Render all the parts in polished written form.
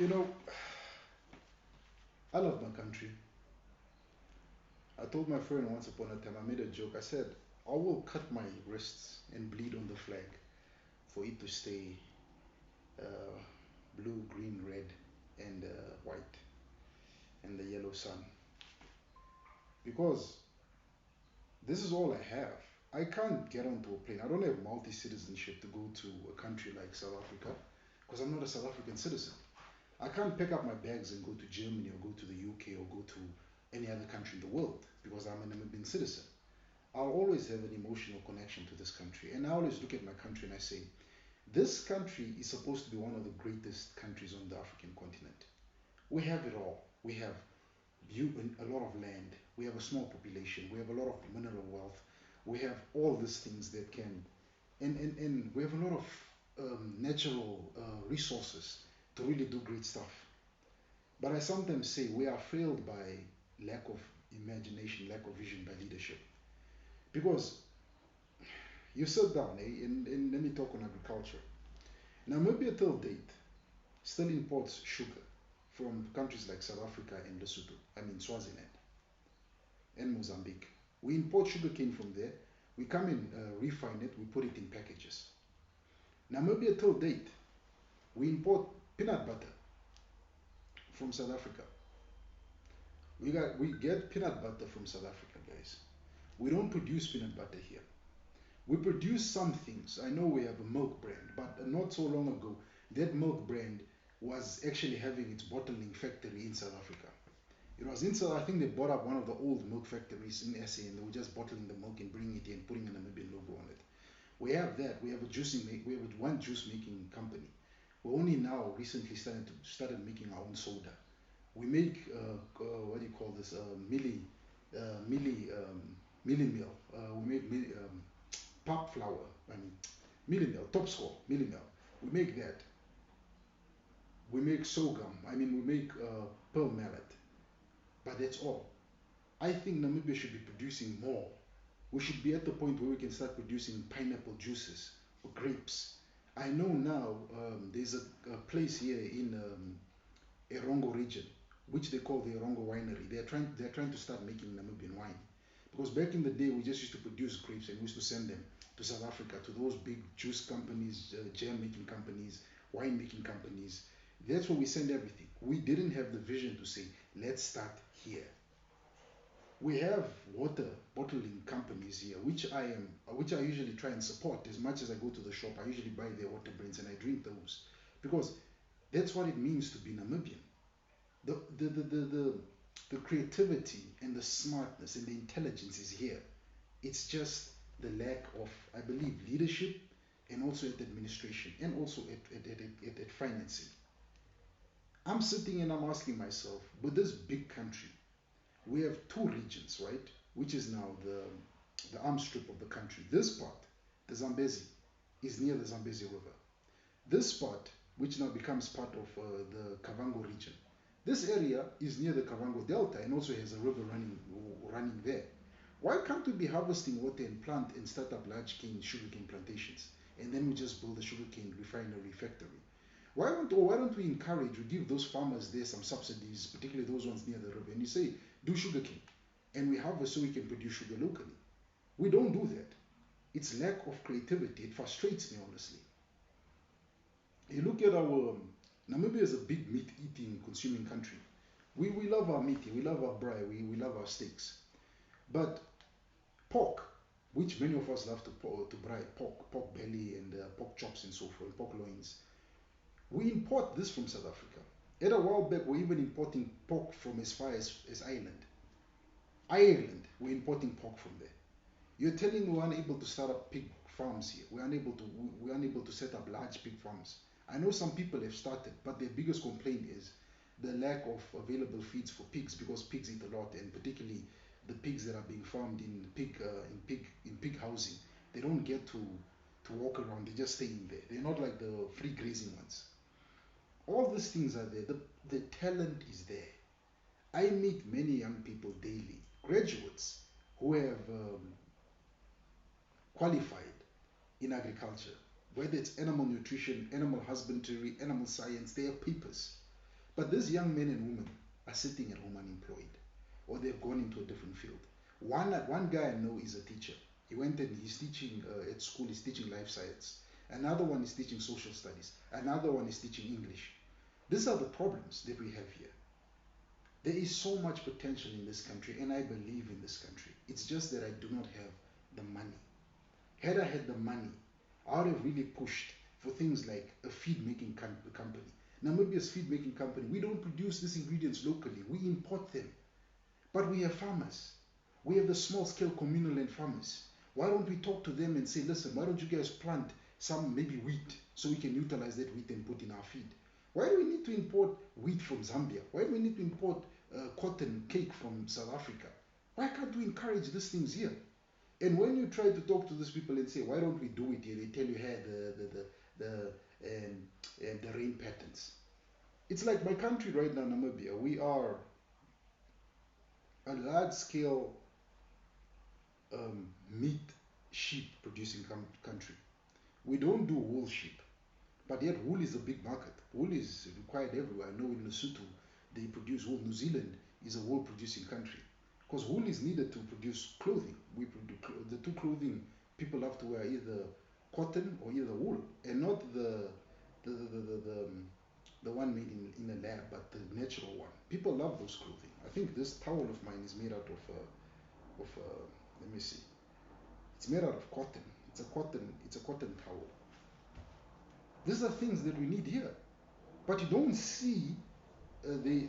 You know, I love my country. I told my friend once upon a time, I made a joke. I said, I will cut my wrists and bleed on the flag for it to stay uh, blue, green, red, and white, and the yellow sun. Because this is all I have. I can't get onto a plane. I don't have multi citizenship to go to a country like South Africa because I'm not a South African citizen. I can't pick up my bags and go to Germany or go to the UK or go to any other country in the world because I'm an American citizen. I'll always have an emotional connection to this country. And I always look at my country and I say, this country is supposed to be one of the greatest countries on the African continent. We have it all. We have a lot of land. We have a small population. We have a lot of mineral wealth. We have all these things that can, and we have a lot of natural resources to really do great stuff. But I sometimes say we are failed by lack of imagination, lack of vision by leadership. Because you sit down, and let me talk on agriculture. Namibia till date still imports sugar from countries like South Africa and Lesotho, I mean Swaziland and Mozambique. We import sugarcane from there. We come in, refine it, we put it in packages. Namibia till date, we import peanut butter from South Africa. We get peanut butter from South Africa, guys. We don't produce peanut butter here. We produce some things. I know we have a milk brand, but not so long ago, that milk brand was actually having its bottling factory in South Africa. It was in South, I think they bought up one of the old milk factories in SA and they were just bottling the milk and bringing it in, putting an Namibian logo on it. We have that. We have a we have one juice making company. We only now recently started making our own soda. We make what do you call this? Milli milli meal. We make pop flour. I mean milli meal, top score milli meal. We make that. We make sorghum. I mean we make pearl millet. But that's all. I think Namibia should be producing more. We should be at the point where we can start producing pineapple juices or grapes. I know now there's a place here in Erongo region, which they call the Erongo Winery. They're trying to start making Namibian wine. Because back in the day, we just used to produce grapes and we used to send them to South Africa, to those big juice companies, jam making companies, wine making companies. That's where we send everything. We didn't have the vision to say, let's start here. We have water bottling companies here, which I usually try and support as much as I go to the shop. I usually buy their water brands and I drink those because that's what it means to be Namibian. The the the the the, the creativity and the smartness and the intelligence is here. It's just the lack of, I believe, leadership and also at administration and also at financing. I'm sitting and I'm asking myself, with this big country, we have two regions, right? Which is now the arm strip of the country. This part, the Zambezi, is near the Zambezi River. This part, which now becomes part of the Kavango region, this area is near the Kavango Delta and also has a river running there. Why can't we be harvesting water and plant and start up large sugarcane plantations, and then we just build a sugarcane refinery factory? Why don't we encourage, we give those farmers there some subsidies, particularly those ones near the river, and you say, do sugarcane, and we harvest so we can produce sugar locally. We don't do that. It's lack of creativity. It frustrates me, honestly. You look at our Namibia is a big meat eating, consuming country. We love our meat, we love our braai, we love our steaks. But pork, which many of us love to braai, pork belly and pork chops and so forth, pork loins, we import this from South Africa. At a while back, we're even importing pork from as far as Ireland. Ireland, we're importing pork from there. You're telling me we're unable to start up pig farms here. We're unable to set up large pig farms. I know some people have started, but their biggest complaint is the lack of available feeds for pigs because pigs eat a lot, and particularly the pigs that are being farmed in pig housing. They don't get to walk around. They just stay in there. They're not like the free grazing ones. All these things are there. The talent is there. I meet many young people daily, graduates who have qualified in agriculture, whether it's animal nutrition, animal husbandry, animal science, they have papers. But these young men and women are sitting at home unemployed, or they've gone into a different field. One guy I know is a teacher. He went and he's teaching at school. He's teaching life science. Another one is teaching social studies. Another one is teaching English. These are the problems that we have here. There is so much potential in this country, and I believe in this country. It's just that I do not have the money. Had I had the money, I would have really pushed for things like a feed making company. Namibia's feed making company, we don't produce these ingredients locally, we import them. But we have farmers. We have the small scale communal land farmers. Why don't we talk to them and say, listen, why don't you guys plant some maybe wheat so we can utilize that wheat and put in our feed? Why do we need to import wheat from Zambia? Why do we need to import cotton cake from South Africa? Why can't we encourage these things here? And when you try to talk to these people and say, why don't we do it here? They tell you, hey, the rain patterns. It's like my country right now, Namibia. We are a large scale meat sheep producing country. We don't do wool sheep, but yet wool is a big market. Wool is required everywhere. I know in Lesotho they produce wool. New Zealand is a wool producing country because wool is needed to produce clothing. We produce the two clothing people have to wear either cotton or either wool, and not the one made in a lab, but the natural one. People love those clothing. I think this towel of mine is made out of let me see. It's made out of cotton. It's a cotton towel. These are things that we need here. But you don't see the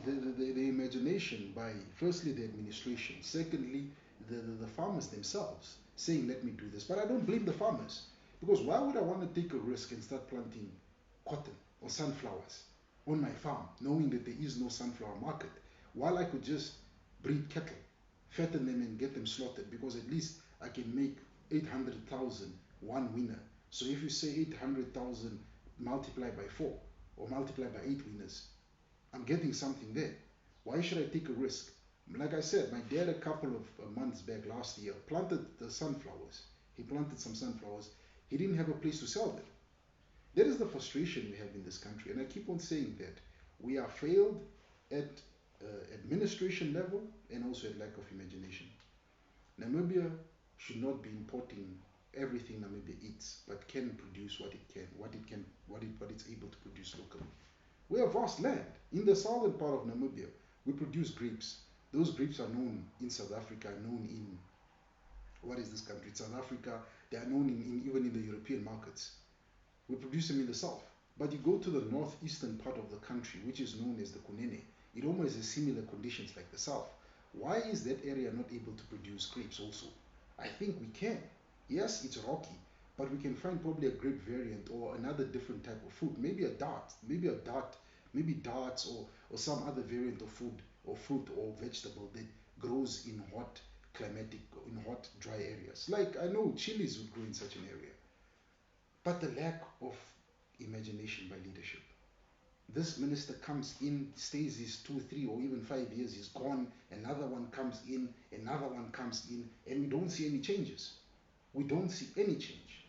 imagination by, firstly, the administration, secondly, the farmers themselves saying, let me do this. But I don't blame the farmers because why would I want to take a risk and start planting cotton or sunflowers on my farm knowing that there is no sunflower market while I could just breed cattle, fatten them and get them slaughtered because at least I can make 800,000 one winner. So if you say 800,000 multiplied by 4 or multiplied by 8 winners, I'm getting something there. Why should I take a risk? Like I said, my dad a couple of months back last year planted the sunflowers. He planted some sunflowers. He didn't have a place to sell them. That is the frustration we have in this country. And I keep on saying that we are failed at administration level and also at lack of imagination. Namibia should not be importing everything Namibia eats, but can produce what it can, what it's able to produce locally. We have vast land. In the southern part of Namibia, we produce grapes. Those grapes are known in South Africa, known in, what is this country? South Africa. They are known even in the European markets. We produce them in the south. But you go to the northeastern part of the country, which is known as the Kunene, it almost has similar conditions like the south. Why is that area not able to produce grapes also? I think we can. Yes, it's rocky, but we can find probably a grape variant or another different type of fruit, maybe darts or some other variant of food or fruit or vegetable that grows in hot, dry areas. Like I know chilies would grow in such an area, but the lack of imagination by leadership. This minister comes in, stays his 2, 3, or even 5 years, he's gone. Another one comes in, another one comes in, and we don't see any changes. We don't see any change.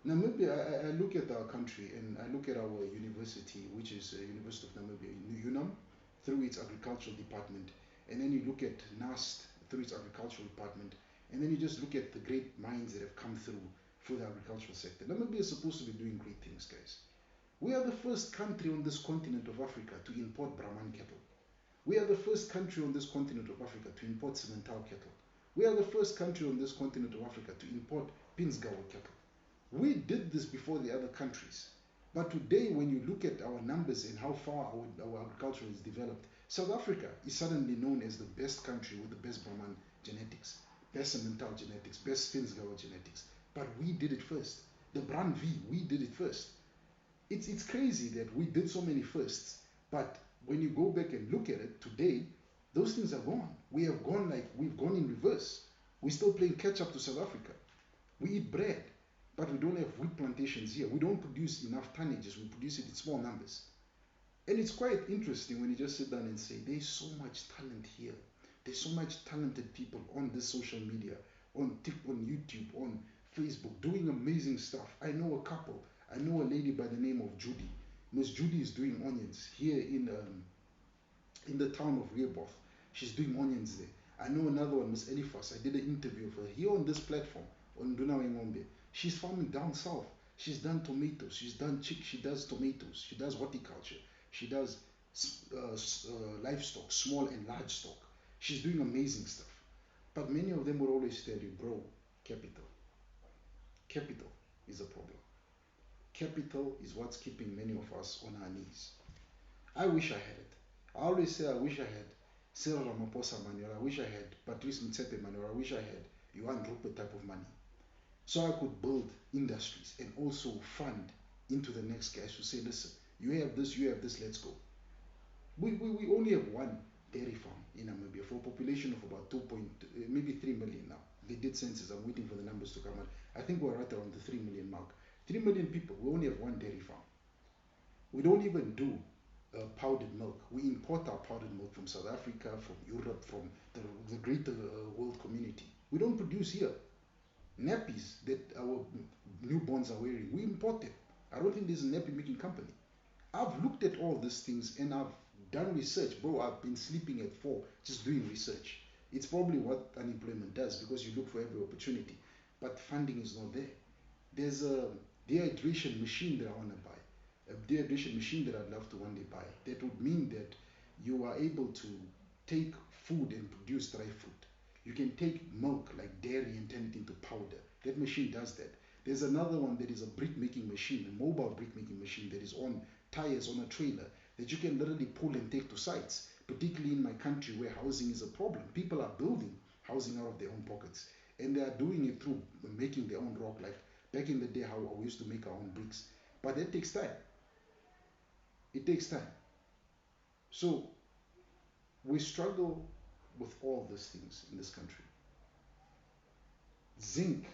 Namibia, I look at our country and I look at our university, which is University of Namibia, UNAM, through its agricultural department, and then you look at NAST through its agricultural department, and then you just look at the great minds that have come through for the agricultural sector. Namibia is supposed to be doing great things, guys. We are the first country on this continent of Africa to import Brahman cattle. We are the first country on this continent of Africa to import Simmental cattle. We are the first country on this continent of Africa to import Pinsgauer cattle. We did this before the other countries. But today, when you look at our numbers and how far our agriculture is developed, South Africa is suddenly known as the best country with the best Brahman genetics, best Simmental genetics, best Pinsgauer genetics. But we did it first. The Brand V, we did it first. It's crazy that we did so many firsts, but when you go back and look at it today, those things are gone. We've gone in reverse. We're still playing catch up to South Africa. We eat bread, but we don't have wheat plantations here. We don't produce enough tonnages. We produce it in small numbers. And it's quite interesting when you just sit down and say, there's so much talent here. There's so much talented people on this social media, on YouTube, on Facebook, doing amazing stuff. I know a lady by the name of Judy. Miss Judy is doing onions here in the town of Rehoboth. She's doing onions there. I know another one, Miss Elifas. I did an interview of her here on this platform on Dunawe Ngombe. She's farming down south. She's done tomatoes. She's done chick. She does tomatoes. She does horticulture. She does livestock, small and large stock. She's doing amazing stuff. But many of them will always tell you, bro, capital. Capital is a problem. Capital is what's keeping many of us on our knees. I wish I had it. I always say I wish I had Cyril Ramaphosa money, or I wish I had Patrice Motsepe money, or I wish I had Johan Rupert type of money. So I could build industries and also fund into the next guys who say, listen, you have this, let's go. We only have one dairy farm in Namibia for a population of about 2 point, maybe 3 million now. They did census, I'm waiting for the numbers to come out. I think we're right around the 3 million mark. 3 million people, we only have one dairy farm. We don't even do powdered milk. We import our powdered milk from South Africa, from Europe, from the greater world community. We don't produce here. Nappies that our newborns are wearing, we import them. I don't think there's a nappy making company. I've looked at all these things and I've done research. Bro, I've been sleeping at 4 just doing research. It's probably what unemployment does because you look for every opportunity, but funding is not there. There's a dehydration machine that I want to buy, a dehydration machine that I'd love to one day buy. That would mean that you are able to take food and produce dry fruit. You can take milk like dairy and turn it into powder. That machine does that. There's another one that is a brick making machine, a mobile brick making machine that is on tires on a trailer that you can literally pull and take to sites, particularly in my country where housing is a problem. People are building housing out of their own pockets and they are doing it through making their own rock, like back in the day how we used to make our own bricks. But that takes time. It takes time. So we struggle with all these things in this country. Zinc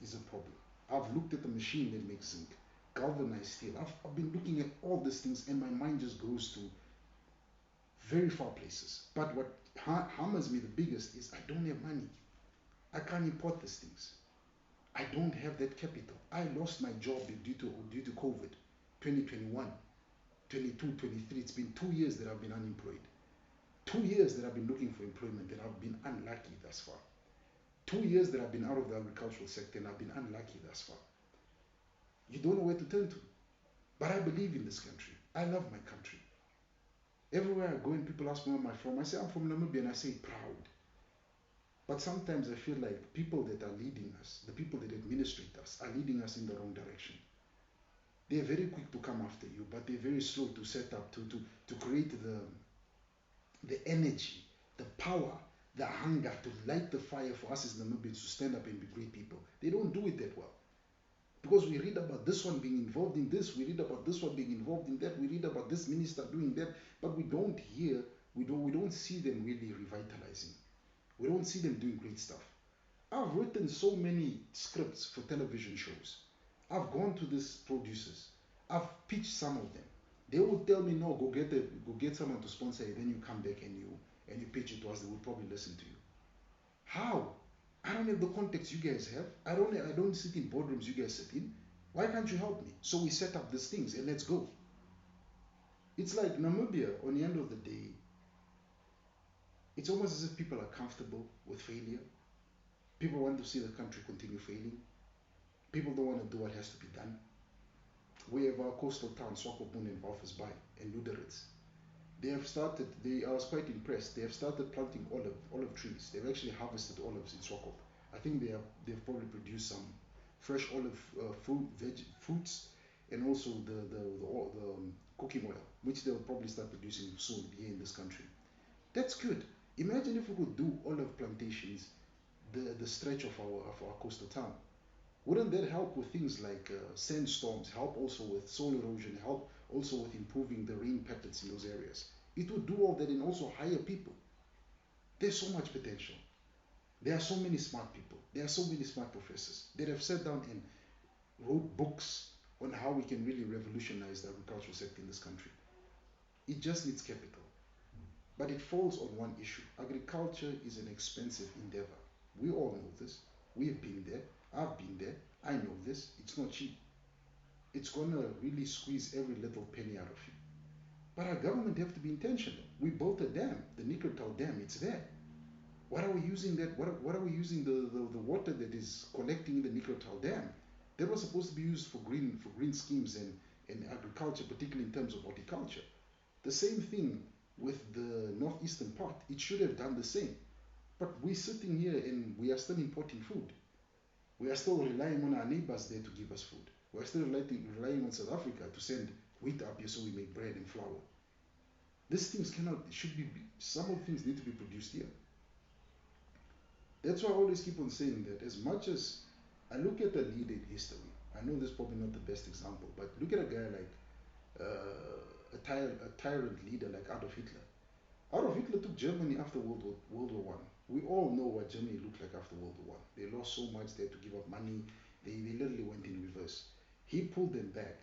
is a problem. I've looked at the machine that makes zinc, galvanized steel. I've been looking at all these things and my mind just goes to very far places. But what hammers me the biggest is I don't have money. I can't import these things. I don't have that capital. I lost my job due to COVID, 2021, 22, 23. It's been 2 years that I've been unemployed. 2 years that I've been looking for employment and I've been unlucky thus far. 2 years that I've been out of the agricultural sector and I've been unlucky thus far. You don't know where to turn to. But I believe in this country. I love my country. Everywhere I go and people ask me where I'm from, I say I'm from Namibia and I say proud. But sometimes I feel like people that are leading us, the people that administrate us, are leading us in the wrong direction. They're very quick to come after you, but they're very slow to set up, to create the energy, the power, the hunger to light the fire for us as Namibians to stand up and be great people. They don't do it that well. Because we read about this one being involved in this, we read about this one being involved in that, we read about this minister doing that, but we don't hear, we don't see them really revitalizing. We don't see them doing great stuff. I've written so many scripts for television shows. I've gone to these producers. I've pitched some of them. They would tell me, no, go get someone to sponsor it, then you come back and you pitch it to us, they would probably listen to you. How? I don't have the context you guys have. I don't sit in boardrooms you guys sit in. Why can't you help me? So we set up these things and let's go. It's like Namibia, on the end of the day, it's almost as if people are comfortable with failure. People want to see the country continue failing. People don't want to do what has to be done. We have our coastal towns, Swakopmund and Walvis Bay and Luderitz. I was quite impressed. They have started planting olive trees. They've actually harvested olives in Swakop. I think they've probably produced some fresh olive fruits and also the cooking oil, which they'll probably start producing soon here in this country. That's good. Imagine if we could do olive plantations the stretch of our coastal town. Wouldn't that help with things like sandstorms, help also with soil erosion, help also with improving the rain patterns in those areas? It would do all that and also hire people. There's so much potential. There are so many smart people. There are so many smart professors that have sat down and wrote books on how we can really revolutionize the agricultural sector in this country. It just needs capital. But it falls on one issue. Agriculture is an expensive endeavor. We all know this. We have been there. I've been there. I know this. It's not cheap. It's going to really squeeze every little penny out of you. But our government have to be intentional. We built a dam, the Nicrotal Dam, it's there. What are we using that? What are we using the water that is collecting in the Nicrotal Dam? That was supposed to be used for green schemes and agriculture, particularly in terms of horticulture. The same thing with the northeastern part. It should have done the same. But we're sitting here and we are still importing food. We are still relying on our neighbors there to give us food. We are still relying on South Africa to send wheat up here so we make bread and flour. These things should be, some of the things need to be produced here. That's why I always keep on saying that as much as I look at a leader in history, I know this is probably not the best example, but look at a guy like a tyrant leader like Adolf Hitler. Adolf Hitler took Germany after World War One. We all know what Germany looked like after World War One. They lost so much, they had to give up money, they literally went in reverse. He pulled them back.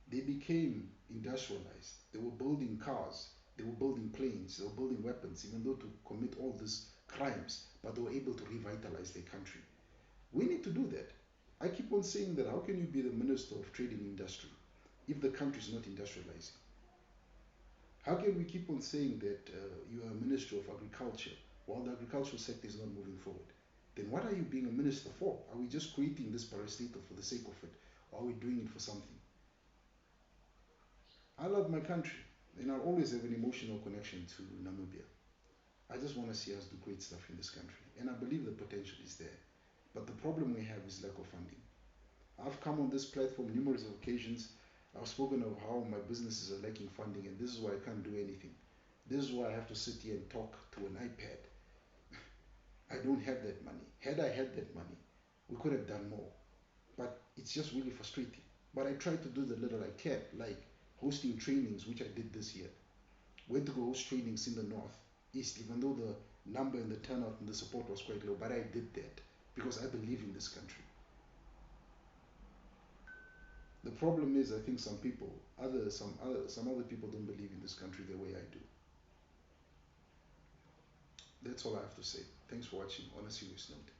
They became industrialized. They were building cars, they were building planes, they were building weapons, even though to commit all these crimes, but they were able to revitalize their country. We need to do that. I keep on saying that how can you be the Minister of Trade and Industry if the country is not industrializing? How can we keep on saying that you are a Minister of Agriculture while the agricultural sector is not moving forward? Then what are you being a minister for? Are we just creating this parastatal for the sake of it? Or are we doing it for something? I love my country and I'll always have an emotional connection to Namibia. I just want to see us do great stuff in this country. And I believe the potential is there. But the problem we have is lack of funding. I've come on this platform numerous occasions. I've spoken of how my businesses are lacking funding, and this is why I can't do anything. This is why I have to sit here and talk to an iPad. I don't have that money. Had I had that money, we could have done more. But it's just really frustrating. But I try to do the little I can, like hosting trainings, which I did this year. Went to go host trainings in the north, east, even though the number and the turnout and the support was quite low. But I did that because I believe in this country. The problem is, I think some other people don't believe in this country the way I do. That's all I have to say. Thanks for watching. On a serious note.